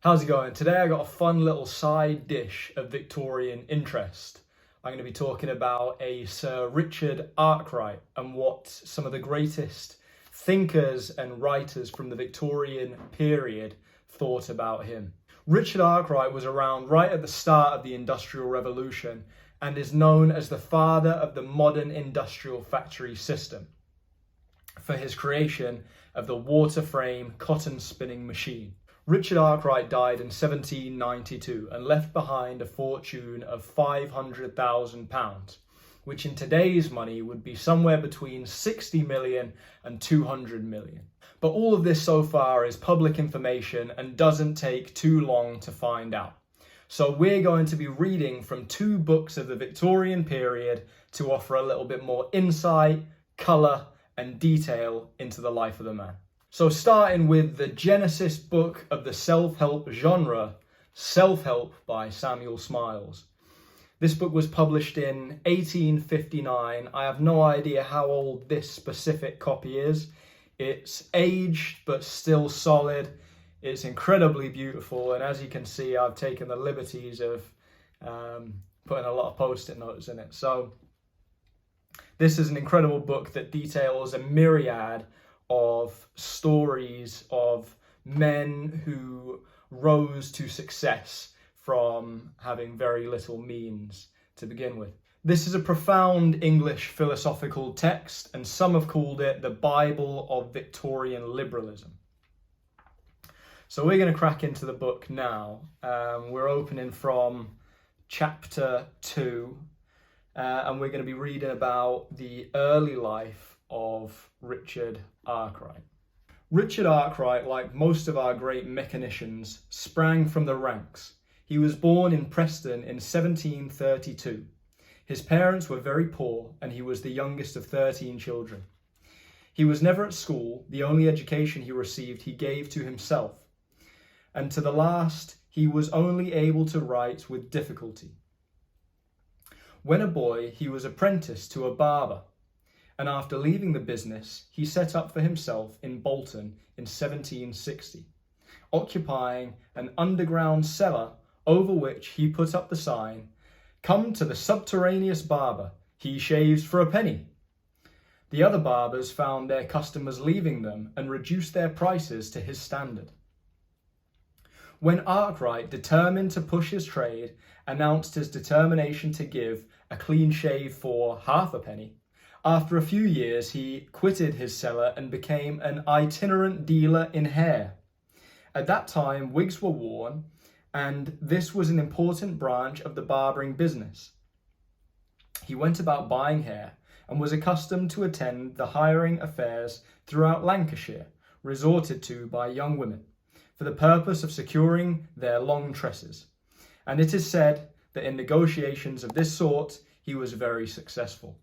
How's it going? Today I got a fun little side dish of Victorian interest. I'm going to be talking about a Sir Richard Arkwright and what some of the greatest thinkers and writers from the Victorian period thought about him. Richard Arkwright was around right at the start of the Industrial Revolution and is known as the father of the modern industrial factory system for his creation of the water frame cotton spinning machine. Richard Arkwright died in 1792 and left behind a fortune of £500,000, which in today's money would be somewhere between 60 million and 200 million. But all of this so far is public information and doesn't take too long to find out. So we're going to be reading from two books of the Victorian period to offer a little bit more insight, colour and detail into the life of the man. So starting with the genesis book of the self-help genre, Self-Help by Samuel Smiles. This book was published in 1859. I have no idea how old this specific copy is. It's aged but still solid. It's incredibly beautiful, and as you can see, I've taken the liberties of putting a lot of post-it notes in it. So this is an incredible book that details a myriad of stories of men who rose to success from having very little means to begin with. This is a profound English philosophical text, and some have called it the Bible of Victorian liberalism. So we're going to crack into the book now. We're opening from chapter 2, and we're going to be reading about the early life of Richard Arkwright. Richard Arkwright, like most of our great mechanicians, sprang from the ranks. He was born in Preston in 1732. His parents were very poor, and he was the youngest of 13 children. He was never at school. The only education he received he gave to himself, and to the last he was only able to write with difficulty. When a boy, he was apprenticed to a barber, and after leaving the business, he set up for himself in Bolton in 1760, occupying an underground cellar over which he put up the sign, "Come to the subterraneous barber, he shaves for a penny." The other barbers found their customers leaving them and reduced their prices to his standard. When Arkwright, determined to push his trade, announced his determination to give a clean shave for half a penny, after a few years he quitted his cellar and became an itinerant dealer in hair. At that time, wigs were worn, and this was an important branch of the barbering business. He went about buying hair and was accustomed to attend the hiring affairs throughout Lancashire, resorted to by young women, for the purpose of securing their long tresses. And it is said that in negotiations of this sort, he was very successful.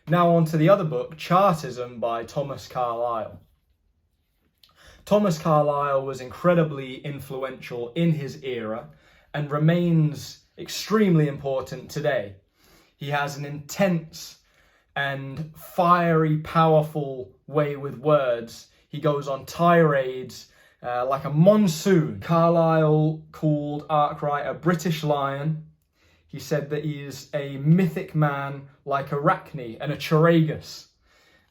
Now on to the other book, Chartism by Thomas Carlyle. Thomas Carlyle was incredibly influential in his era and remains extremely important today. He has an intense and fiery, powerful way with words. He goes on tirades like a monsoon. Carlyle called Arkwright a British lion. He said that he is a mythic man like Arachne and a Choragus.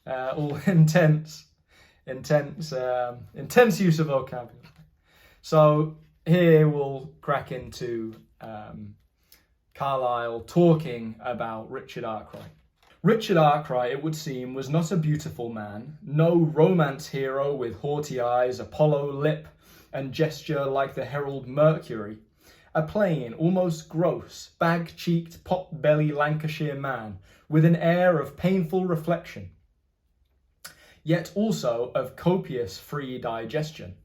All intense use of vocabulary. So here we'll crack into Carlyle talking about Richard Arkwright. Richard Arkwright, it would seem, was not a beautiful man, no romance hero with haughty eyes, Apollo lip, and gesture like the herald Mercury. A plain, almost gross, bag-cheeked, pot-belly Lancashire man with an air of painful reflection, yet also of copious free digestion.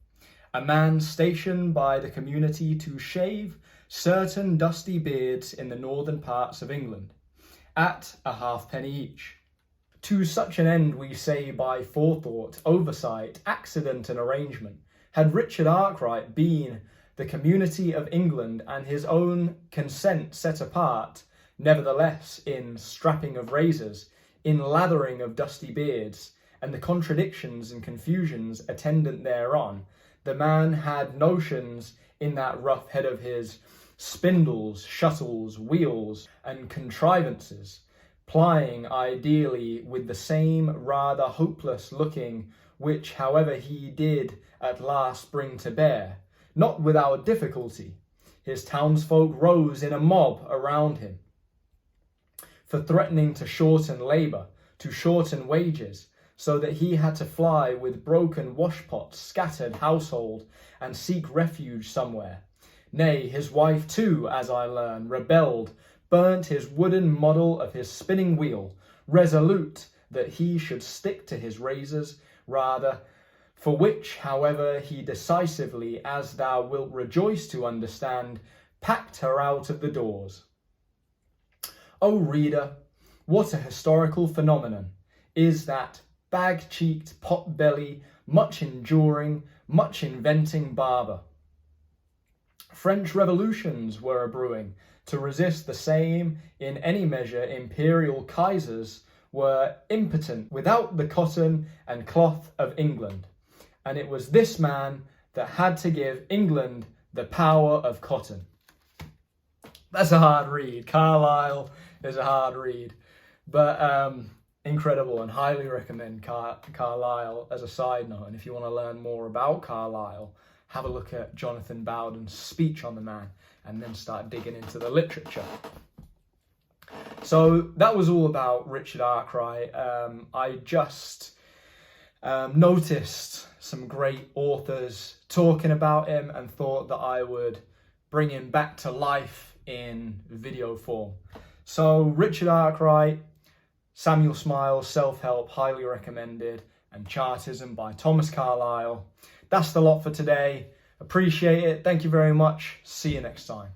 A man stationed by the community to shave certain dusty beards in the northern parts of England, at a halfpenny each. To such an end, we say by forethought, oversight, accident and arrangement, had Richard Arkwright been the community of England and his own consent set apart, nevertheless in strapping of razors, in lathering of dusty beards, and the contradictions and confusions attendant thereon, The man had notions in that rough head of his, spindles, shuttles, wheels, and contrivances, plying ideally with the same rather hopeless looking, which however he did at last bring to bear, not without difficulty. His townsfolk rose in a mob around him, for threatening to shorten labour, to shorten wages, so that he had to fly with broken washpots, scattered household, and seek refuge somewhere. Nay, his wife too, as I learn, rebelled, burnt his wooden model of his spinning wheel, resolute that he should stick to his razors rather, for which, however, he decisively, as thou wilt rejoice to understand, packed her out of the doors. O reader, what a historical phenomenon is that bag-cheeked, pot-belly, much-enduring, much-inventing barber! French revolutions were a-brewing to resist the same. In any measure, imperial Kaisers were impotent without the cotton and cloth of England. And it was this man that had to give England the power of cotton. That's a hard read. Carlyle is a hard read. But incredible, and highly recommend Carlyle as a side note. And if you want to learn more about Carlyle, have a look at Jonathan Bowden's speech on the man, and then start digging into the literature. So that was all about Richard Arkwright. I just noticed some great authors talking about him and thought that I would bring him back to life in video form. So Richard Arkwright, Samuel Smiles, Self-Help, highly recommended, and Chartism by Thomas Carlyle. That's the lot for today. Appreciate it. Thank you very much. See you next time.